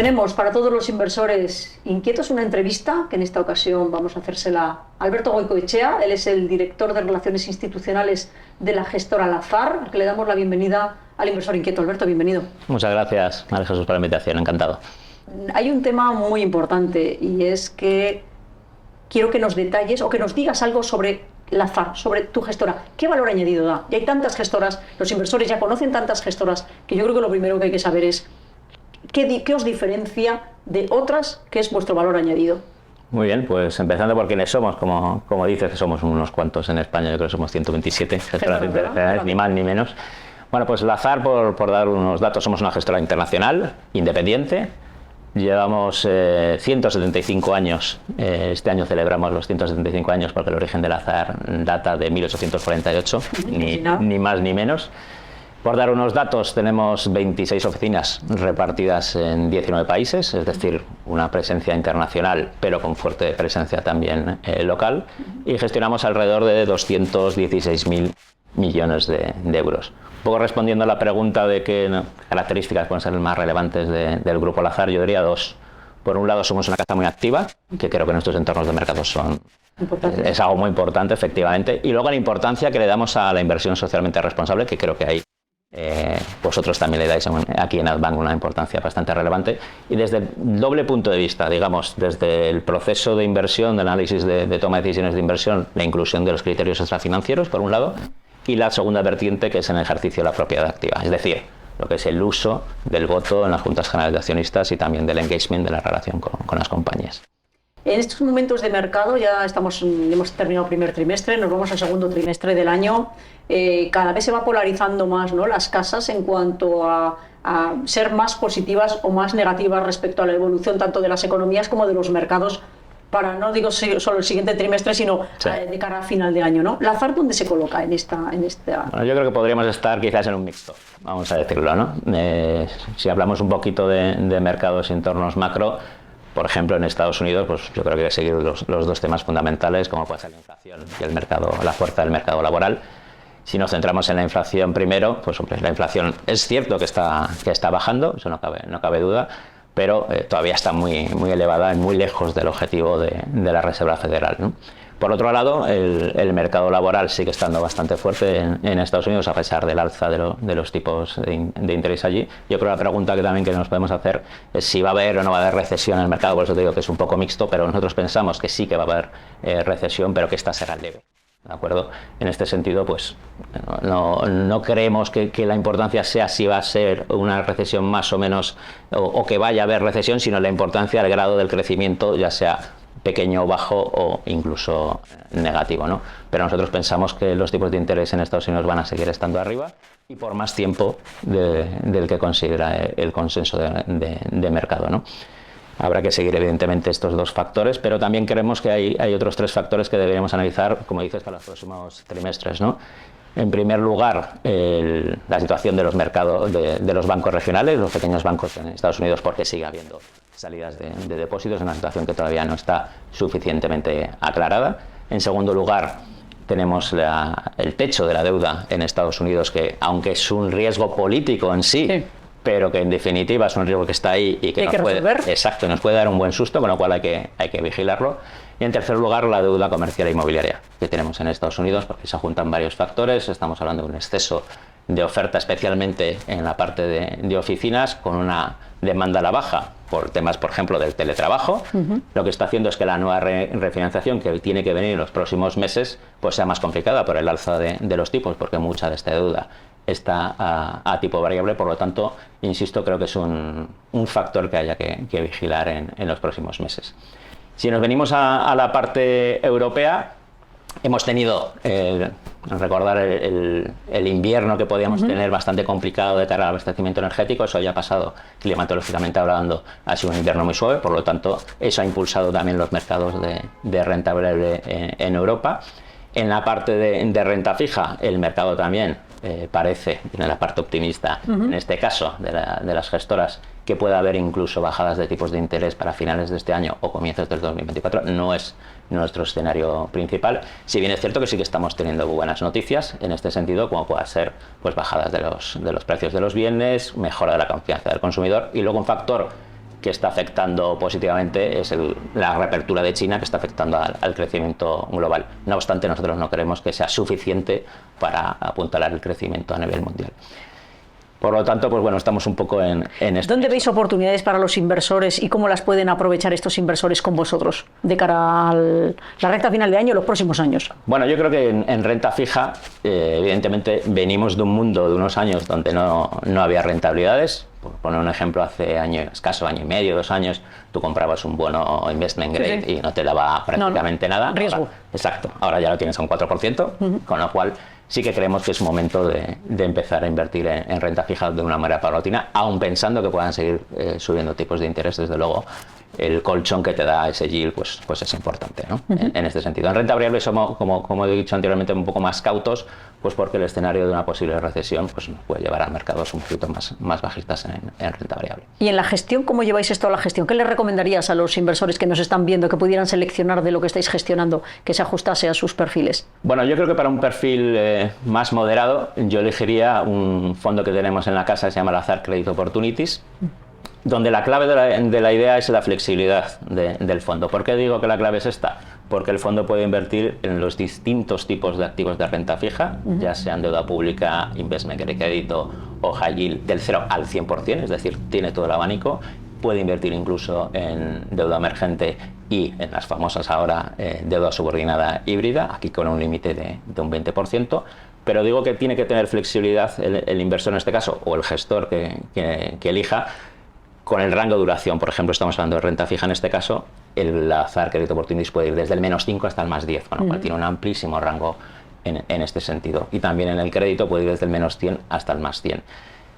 Tenemos para todos los inversores inquietos una entrevista que en esta ocasión vamos a hacérsela a Alberto Goicoechea. Él es el director de Relaciones Institucionales de la gestora Lazar, al que le damos la bienvenida al inversor inquieto. Alberto, bienvenido. Muchas gracias, María Jesús, por la invitación. Encantado. Hay un tema muy importante y es que quiero que nos detalles o que nos digas algo sobre Lazar, sobre tu gestora. ¿Qué valor añadido da? Y hay tantas gestoras, los inversores ya conocen tantas gestoras, que yo creo que lo primero que hay que saber es ¿qué os diferencia de otras? ¿Qué es vuestro valor añadido? Muy bien, pues empezando por quiénes somos. Como dices, que somos unos cuantos en España, yo creo que somos 127 gestoras internacionales, ni más ni menos. Bueno, pues Lazar, por dar unos datos, somos una gestora internacional, independiente. Llevamos 175 años, este año celebramos los 175 años porque el origen de Lazar data de 1848, ni más ni menos. Por dar unos datos, tenemos 26 oficinas repartidas en 19 países, es decir, una presencia internacional, pero con fuerte presencia también local, y gestionamos alrededor de 216.000 millones de euros. Un poco respondiendo a la pregunta de qué características pueden ser las más relevantes del Grupo Lazar, yo diría dos. Por un lado, somos una casa muy activa, que creo que en estos entornos de mercado es algo muy importante, efectivamente, y luego la importancia que le damos a la inversión socialmente responsable, que creo que hay. Vosotros también le dais aquí en Adbank una importancia bastante relevante, y desde el doble punto de vista, digamos, desde el proceso de inversión, de análisis de toma de decisiones de inversión, la inclusión de los criterios extrafinancieros, por un lado, y la segunda vertiente, que es en el ejercicio de la propiedad activa, es decir, lo que es el uso del voto en las juntas generales de accionistas y también del engagement de la relación con las compañías. En estos momentos de mercado ya hemos terminado el primer trimestre, nos vamos al segundo trimestre del año. Cada vez se va polarizando más, ¿no?, las casas en cuanto a ser más positivas o más negativas respecto a la evolución tanto de las economías como de los mercados, para no digo solo el siguiente trimestre, sino sí, de cara a final de año, ¿no? ¿Lazar dónde se coloca en esta? Bueno, yo creo que podríamos estar quizás en un mixto, vamos a decirlo, ¿no? Si hablamos un poquito de mercados y entornos macro, por ejemplo, en Estados Unidos, pues yo creo que hay que seguir los dos temas fundamentales, como puede ser la inflación y el mercado, la fuerza del mercado laboral. Si nos centramos en la inflación primero, pues hombre, la inflación es cierto que está bajando, eso no cabe duda, pero todavía está muy elevada y muy lejos del objetivo de la Reserva Federal, ¿no? Por otro lado, el mercado laboral sigue estando bastante fuerte en Estados Unidos, a pesar del alza de los tipos de interés allí. Yo creo que la pregunta que nos podemos hacer es si va a haber o no va a haber recesión en el mercado. Por eso te digo que es un poco mixto, pero nosotros pensamos que sí que va a haber recesión, pero que esta será leve. ¿De acuerdo? En este sentido, pues no creemos que la importancia sea si va a ser una recesión más o menos, o que vaya a haber recesión, sino la importancia del grado del crecimiento, ya sea pequeño o bajo o incluso negativo, ¿no? Pero nosotros pensamos que los tipos de interés en Estados Unidos van a seguir estando arriba y por más tiempo del que considera el consenso de mercado, ¿no? Habrá que seguir evidentemente estos dos factores, pero también creemos que hay otros tres factores que deberíamos analizar, como dices, para los próximos trimestres, ¿no? En primer lugar, la situación de los mercados de los bancos regionales, los pequeños bancos en Estados Unidos, porque sigue habiendo salidas de depósitos, en una situación que todavía no está suficientemente aclarada. En segundo lugar, tenemos el techo de la deuda en Estados Unidos, que aunque es un riesgo político en sí, pero que en definitiva es un riesgo que está ahí y que nos puede dar un buen susto, con lo cual hay que vigilarlo. Y en tercer lugar, la deuda comercial e inmobiliaria que tenemos en Estados Unidos, porque se juntan varios factores. Estamos hablando de un exceso de oferta, especialmente en la parte de oficinas, con una demanda a la baja por temas, por ejemplo, del teletrabajo. Lo que está haciendo es que la nueva refinanciación que tiene que venir en los próximos meses pues sea más complicada por el alza de los tipos, porque mucha de esta deuda está a tipo variable. Por lo tanto, insisto, creo que es un factor que haya que vigilar en los próximos meses. Si nos venimos a la parte europea, hemos tenido, recordar el invierno que podíamos tener bastante complicado de cara al abastecimiento energético. Eso ya ha pasado, climatológicamente hablando, ha sido un invierno muy suave, por lo tanto eso ha impulsado también los mercados de renta variable en Europa. En la parte de renta fija, el mercado también parece, en la parte optimista, en este caso de las gestoras, que pueda haber incluso bajadas de tipos de interés para finales de este año o comienzos del 2024. No es nuestro escenario principal, si bien es cierto que sí que estamos teniendo buenas noticias en este sentido, como pueda ser pues bajadas de los precios de los bienes, mejora de la confianza del consumidor, y luego un factor que está afectando positivamente es la reapertura de China, que está afectando al crecimiento global. No obstante, nosotros no creemos que sea suficiente para apuntalar el crecimiento a nivel mundial. Por lo tanto, pues bueno, estamos un poco en esto. ¿Dónde veis oportunidades para los inversores y cómo las pueden aprovechar estos inversores con vosotros de cara a la recta final de año y los próximos años? Bueno, yo creo que en renta fija, evidentemente, venimos de un mundo de unos años donde no había rentabilidades. Por poner un ejemplo, hace escaso año y medio, 2 años, tú comprabas un bono investment grade y no te daba prácticamente nada. Riesgo. Ahora, exacto. Ahora ya lo tienes a un 4%, con lo cual sí que creemos que es momento de empezar a invertir en renta fija de una manera paulatina, aun pensando que puedan seguir subiendo tipos de interés. Desde luego, el colchón que te da ese yield pues es importante, ¿no? En este sentido. En renta variable somos, como he dicho anteriormente, un poco más cautos, pues porque el escenario de una posible recesión pues nos puede llevar a mercados un poquito más bajistas en renta variable. ¿Y en la gestión, cómo lleváis esto a la gestión? ¿Qué les recomendarías a los inversores que nos están viendo, que pudieran seleccionar de lo que estáis gestionando, que se ajustase a sus perfiles? Bueno, yo creo que para un perfil más moderado, yo elegiría un fondo que tenemos en la casa que se llama Lazard Credit Opportunities, donde la clave de la idea es la flexibilidad del fondo. ¿Por qué digo que la clave es esta? Porque el fondo puede invertir en los distintos tipos de activos de renta fija, ya sean deuda pública, investment grade crédito o high yield, del 0 al 100%, es decir, tiene todo el abanico. Puede invertir incluso en deuda emergente y en las famosas ahora deuda subordinada híbrida, aquí con un límite de un 20%. Pero digo que tiene que tener flexibilidad el inversor en este caso, o el gestor que elija, con el rango de duración. Por ejemplo, estamos hablando de renta fija en este caso, el Lazard Credit Opportunities puede ir desde el -5 hasta el +10, con lo cual tiene un amplísimo rango en este sentido. Y también en el crédito puede ir desde el -100 hasta el +100.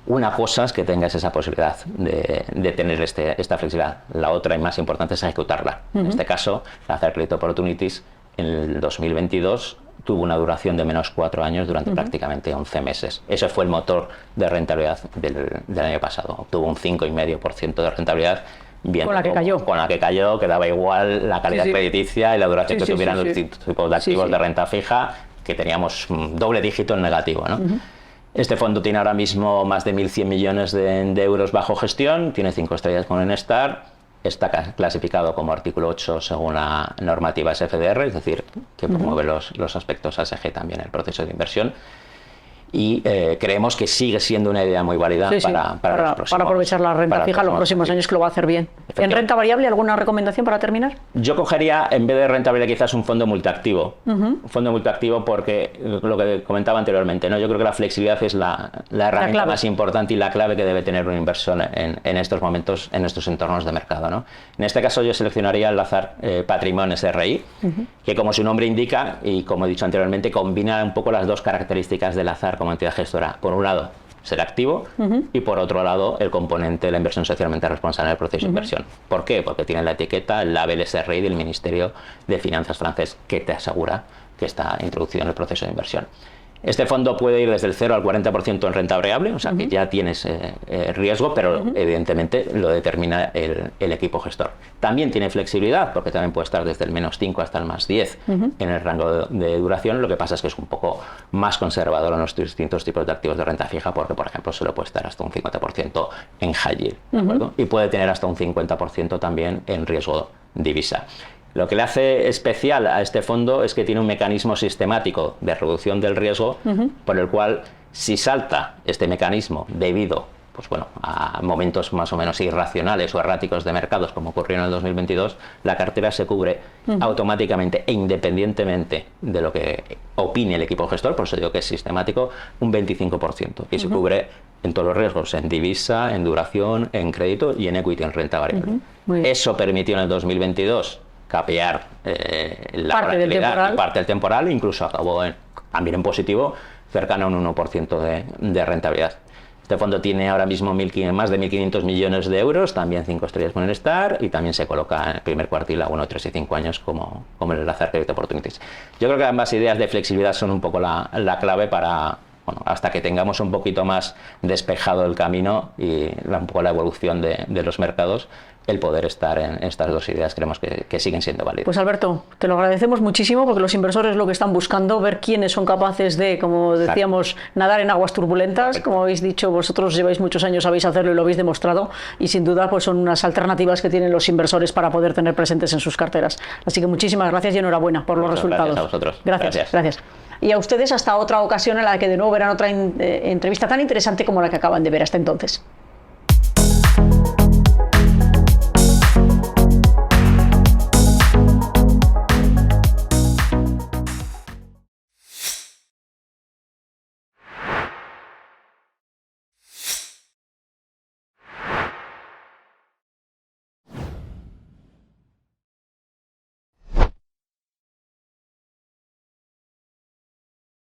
Una cosa es que tengas esa posibilidad de tener esta flexibilidad. La otra y más importante es ejecutarla. En este caso, Lazard Credit Opportunities en el 2022 tuvo una duración de -4 años durante prácticamente 11 meses. Ese fue el motor de rentabilidad del año pasado. Obtuvo un 5,5% de rentabilidad. Bien, con la que cayó, que daba igual la calidad crediticia y la duración que tuvieran los tipos de activos de renta fija, que teníamos un doble dígito en negativo, ¿no? Este fondo tiene ahora mismo más de 1.100 millones de euros bajo gestión, tiene 5 estrellas con Morningstar. Está clasificado como artículo 8 según la normativa SFDR, es decir, que promueve los aspectos ASG también el proceso de inversión. Y creemos que sigue siendo una idea muy válida para aprovechar la renta fija los próximos años, que lo va a hacer bien. ¿En renta variable alguna recomendación para terminar? Yo cogería, en vez de renta variable, quizás un fondo multiactivo. Un fondo multiactivo porque, lo que comentaba anteriormente, ¿no? Yo creo que la flexibilidad es la herramienta más importante y la clave que debe tener un inversor en estos momentos, en estos entornos de mercado, ¿no? En este caso yo seleccionaría el Lazard Patrimoine SRI, que como su nombre indica, y como he dicho anteriormente, combina un poco las dos características del Lazard como entidad gestora. Por un lado, ser activo y por otro lado, el componente de la inversión socialmente responsable del proceso de inversión. ¿Por qué? Porque tiene la etiqueta, el label SRI del Ministerio de Finanzas francés, que te asegura que está introducido en el proceso de inversión. Este fondo puede ir desde el 0 al 40% en renta variable, o sea que ya tienes riesgo, pero evidentemente lo determina el equipo gestor. También tiene flexibilidad, porque también puede estar desde el -5 hasta el +10 en el rango de duración. Lo que pasa es que es un poco más conservador en los distintos tipos de activos de renta fija, porque, por ejemplo, solo puede estar hasta un 50% en high yield, ¿de acuerdo? Y puede tener hasta un 50% también en riesgo divisa. Lo que le hace especial a este fondo es que tiene un mecanismo sistemático de reducción del riesgo, por el cual, si salta este mecanismo debido a momentos más o menos irracionales o erráticos de mercados, como ocurrió en el 2022, la cartera se cubre automáticamente e independientemente de lo que opine el equipo gestor, por eso digo que es sistemático, un 25%. Y se cubre en todos los riesgos, en divisa, en duración, en crédito y en equity, en renta variable. Eso permitió en el 2022 capear la volatilidad y parte del temporal, incluso acabó también en positivo, cercano a un 1% de rentabilidad. Este fondo tiene ahora mismo más de 1.500 millones de euros, también 5 estrellas con Morningstar, y también se coloca en el primer cuartil a 1, 3 y 5 años como el Lazard Credit Opportunities. Yo creo que ambas ideas de flexibilidad son un poco la clave para, hasta que tengamos un poquito más despejado el camino y un poco la evolución de los mercados, el poder estar en estas dos ideas creemos que siguen siendo válidas. Pues Alberto, te lo agradecemos muchísimo porque los inversores lo que están buscando, ver quiénes son capaces de, como decíamos, nadar en aguas turbulentas. Como habéis dicho, vosotros lleváis muchos años, sabéis hacerlo y lo habéis demostrado, y sin duda pues son unas alternativas que tienen los inversores para poder tener presentes en sus carteras. Así que muchísimas gracias y enhorabuena por los resultados. Gracias a vosotros. Gracias. Y a ustedes hasta otra ocasión en la que de nuevo verán otra entrevista tan interesante como la que acaban de ver hasta entonces.